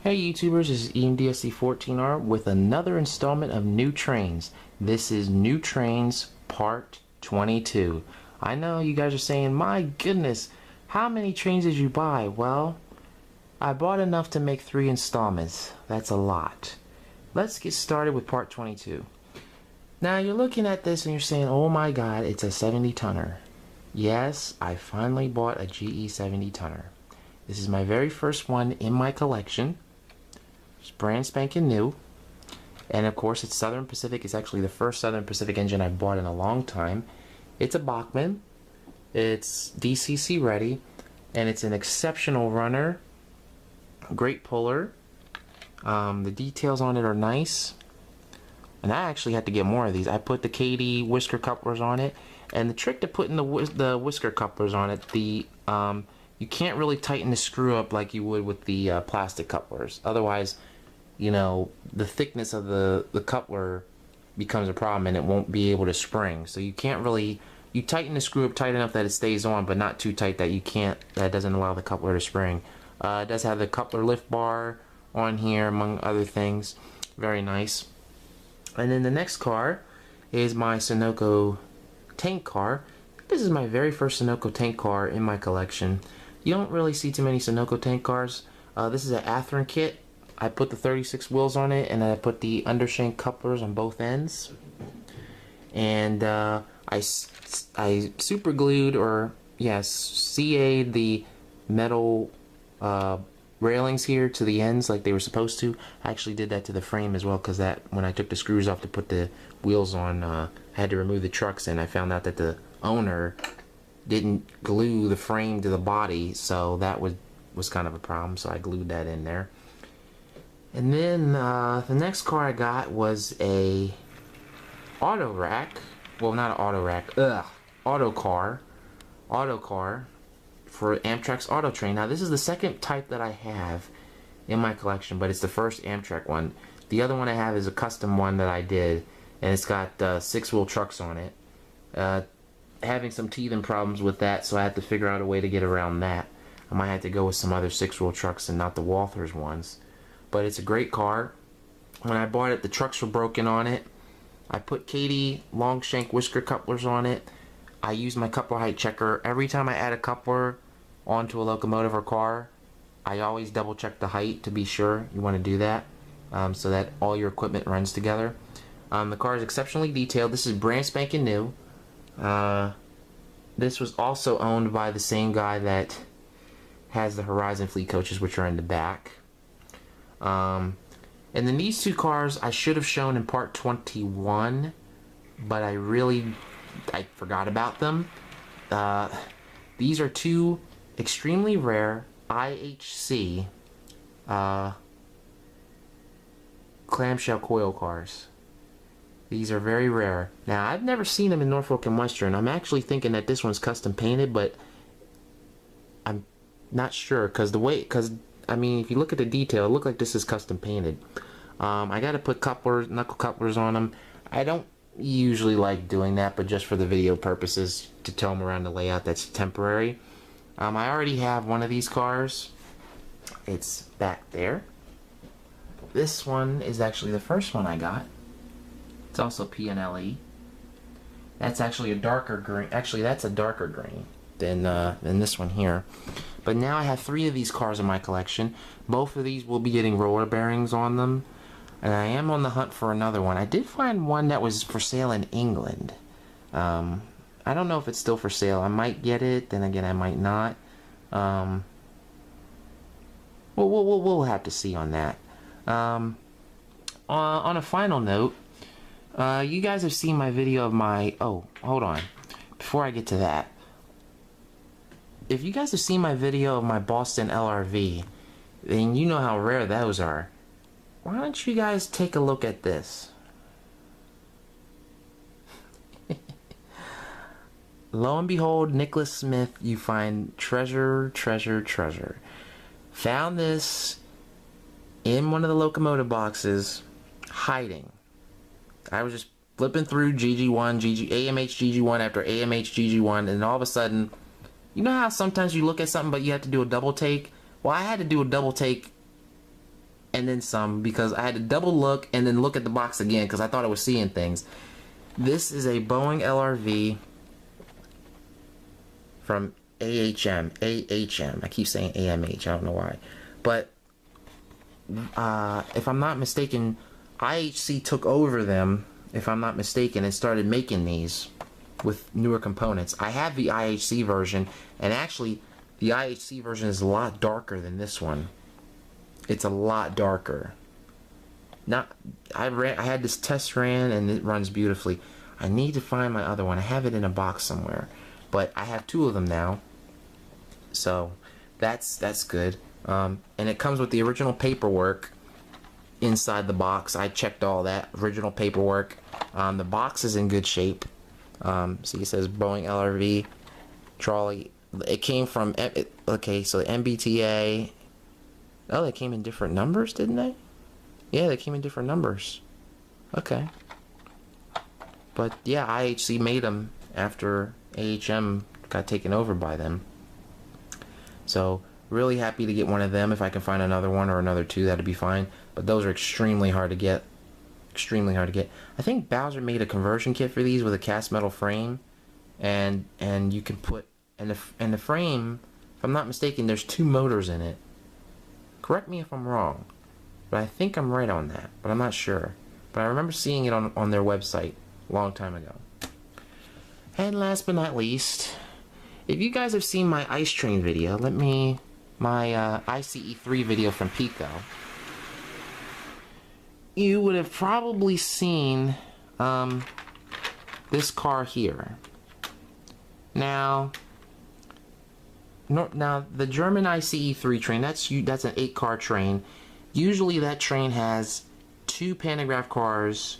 Hey YouTubers, this is EMDSC14R with another installment of New Trains. This is New Trains Part 22. I know you guys are saying, my goodness, how many trains did you buy? Well, I bought enough to make 3 installments. That's a lot. Let's get started with Part 22. Now you're looking at this and you're saying, oh my god, it's a 70 tonner. Yes, I finally bought a GE 70 tonner. This is my very first one in my collection. It's brand spanking new, and of course it's Southern Pacific. It's actually the first Southern Pacific engine I've bought in a long time. It's a Bachmann, it's DCC ready, and it's an exceptional runner, great puller. The details on it are nice, and I actually had to get more of these. I put the Kadee whisker couplers on it, and the trick to putting the whisker couplers on it, you can't really tighten the screw up like you would with the plastic couplers. Otherwise, you know, the thickness of the coupler becomes a problem and it won't be able to spring. So you can't really, you tighten the screw up tight enough that it stays on, but not too tight that that doesn't allow the coupler to spring. It does have the coupler lift bar on here, among other things. Very nice. And then the next car is my Sunoco tank car. This is my very first Sunoco tank car in my collection. You don't really see too many Sunoco tank cars. This is an Athearn kit. I put the 36 wheels on it, and I put the undershank couplers on both ends. And I super glued, or CA'd the metal railings here to the ends like they were supposed to. I actually did that to the frame as well, because when I took the screws off to put the wheels on, I had to remove the trucks, and I found out that the owner didn't glue the frame to the body, so that was kind of a problem, so I glued that in there. And then the next car I got was a auto rack. Well, not an auto rack. Auto car for Amtrak's Auto Train. Now this is the second type that I have in my collection, but it's the first Amtrak one. The other one I have is a custom one that I did, and it's got 6-wheel trucks on it. Having some teething problems with that, so I had to figure out a way to get around that. I might have to go with some other 6-wheel trucks and not the Walthers ones. But it's a great car. When I bought it, the trucks were broken on it. I put Kadee long shank whisker couplers on it. I used my coupler height checker. Every time I add a coupler onto a locomotive or car, I always double check the height to be sure. You want to do that so that all your equipment runs together. The car is exceptionally detailed. This is brand spanking new. This was also owned by the same guy that has the Horizon Fleet coaches, which are in the back. And then these 2 cars I should have shown in part 21, but I forgot about them. These are 2 extremely rare IHC clamshell coil cars. These are very rare. Now, I've never seen them in Norfolk and Western. I'm actually thinking that this one's custom painted, but I'm not sure, because I mean, if you look at the detail, it looks like this is custom painted. I got to put knuckle couplers on them. I don't usually like doing that, but just for the video purposes, to tell them around the layout, that's temporary. I already have one of these cars. It's back there. This one is actually the first one I got. It's also PL&E. That's actually a darker green. Actually, that's a darker green than this one here. But now I have 3 of these cars in my collection. Both of these will be getting roller bearings on them. And I am on the hunt for another one. I did find one that was for sale in England. I don't know if it's still for sale. I might get it, then again I might not. We'll have to see on that. On a final note, you guys have seen my video of my... Oh, hold on. Before I get to that, if you guys have seen my video of my Boston LRV, then you know how rare those are. Why don't you guys take a look at this? Lo and behold, Nicholas Smith, you find treasure, treasure, treasure. Found this in one of the locomotive boxes, hiding. I was just flipping through GG1, AMH GG1 after AMH GG1, and all of a sudden, you know how sometimes you look at something but you have to do a double take? Well, I had to do a double take and then some, because I had to double look and then look at the box again because I thought I was seeing things. This is a Boeing LRV from AHM. I keep saying AMH, I don't know why. But if I'm not mistaken, IHC took over them, if I'm not mistaken, and started making these with newer components. I have the IHC version, and actually the IHC version is a lot darker than this one. It's a lot darker. I had this test ran and it runs beautifully. I need to find my other one. I have it in a box somewhere, but I have two of them now, so that's good. And it comes with the original paperwork inside the box. I checked all that original paperwork. The box is in good shape. See, it says Boeing LRV trolley. It came from, okay, so the MBTA. Oh, they came in different numbers, didn't they? Yeah, they came in different numbers. Okay. But yeah, IHC made them after AHM got taken over by them. So really happy to get one of them. If I can find another one or another two, that'd be fine. But those are extremely hard to get. Extremely hard to get. I think Bowser made a conversion kit for these with a cast metal frame, and you can put and the frame, if I'm not mistaken, there's two motors in it. Correct me if I'm wrong, but I think I'm right on that, but I'm not sure. But I remember seeing it on their website a long time ago. And last but not least, if you guys have seen my ice train video, my ICE3 video from Pico, you would have probably seen this car here. Now the German ICE3 train, that's an 8-car train. Usually that train has 2 pantograph cars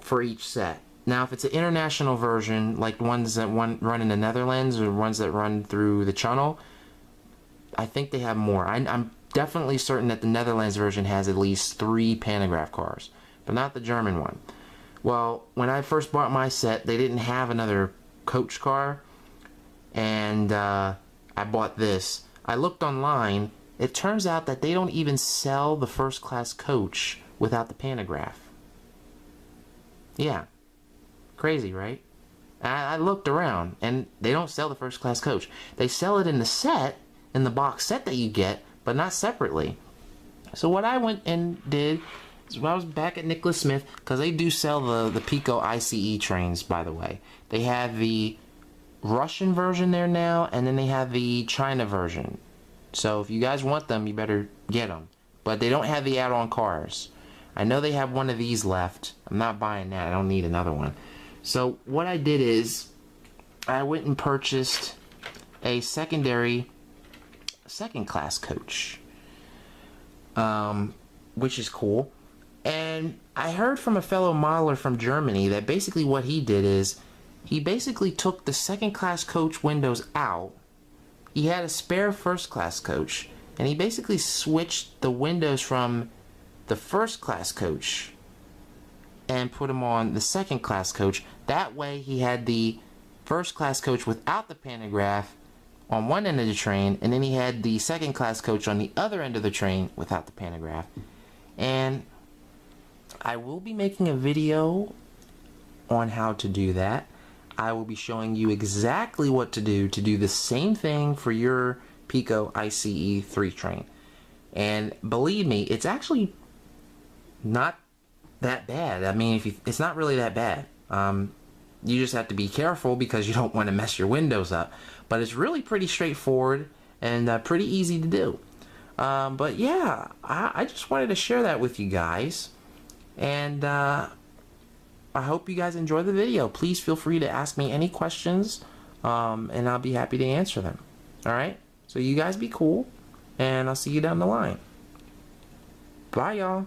for each set. Now if it's an international version, like ones that run in the Netherlands or ones that run through the Channel, I think they have more. I'm definitely certain that the Netherlands version has at least 3 pantograph cars, but not the German one. Well, when I first bought my set, they didn't have another coach car, and I bought this. I looked online. It turns out that they don't even sell the first class coach without the pantograph. Yeah. Crazy, right? I looked around, and they don't sell the first class coach. They sell it in the set, in the box set that you get, but not separately. So what I went and did is, when I was back at Nicholas Smith, because they do sell the Pico ICE trains, by the way. They have the Russian version there now, and then they have the China version. So if you guys want them, you better get them. But they don't have the add-on cars. I know they have one of these left. I'm not buying that. I don't need another one. So what I did is, I went and purchased a secondary second class coach, which is cool. And I heard from a fellow modeler from Germany that basically what he did is, he basically took the second class coach windows out. He had a spare first class coach, and he basically switched the windows from the first class coach and put them on the second class coach. That way he had the first class coach without the pantograph on one end of the train, and then he had the second class coach on the other end of the train without the pantograph. And I will be making a video on how to do that. I will be showing you exactly what to do the same thing for your Pico ICE3 train. And believe me, it's actually not that bad. I mean, it's not really that bad. You just have to be careful because you don't want to mess your windows up. But it's really pretty straightforward and pretty easy to do. But yeah, I just wanted to share that with you guys. And I hope you guys enjoy the video. Please feel free to ask me any questions, and I'll be happy to answer them. Alright? So you guys be cool, and I'll see you down the line. Bye, y'all.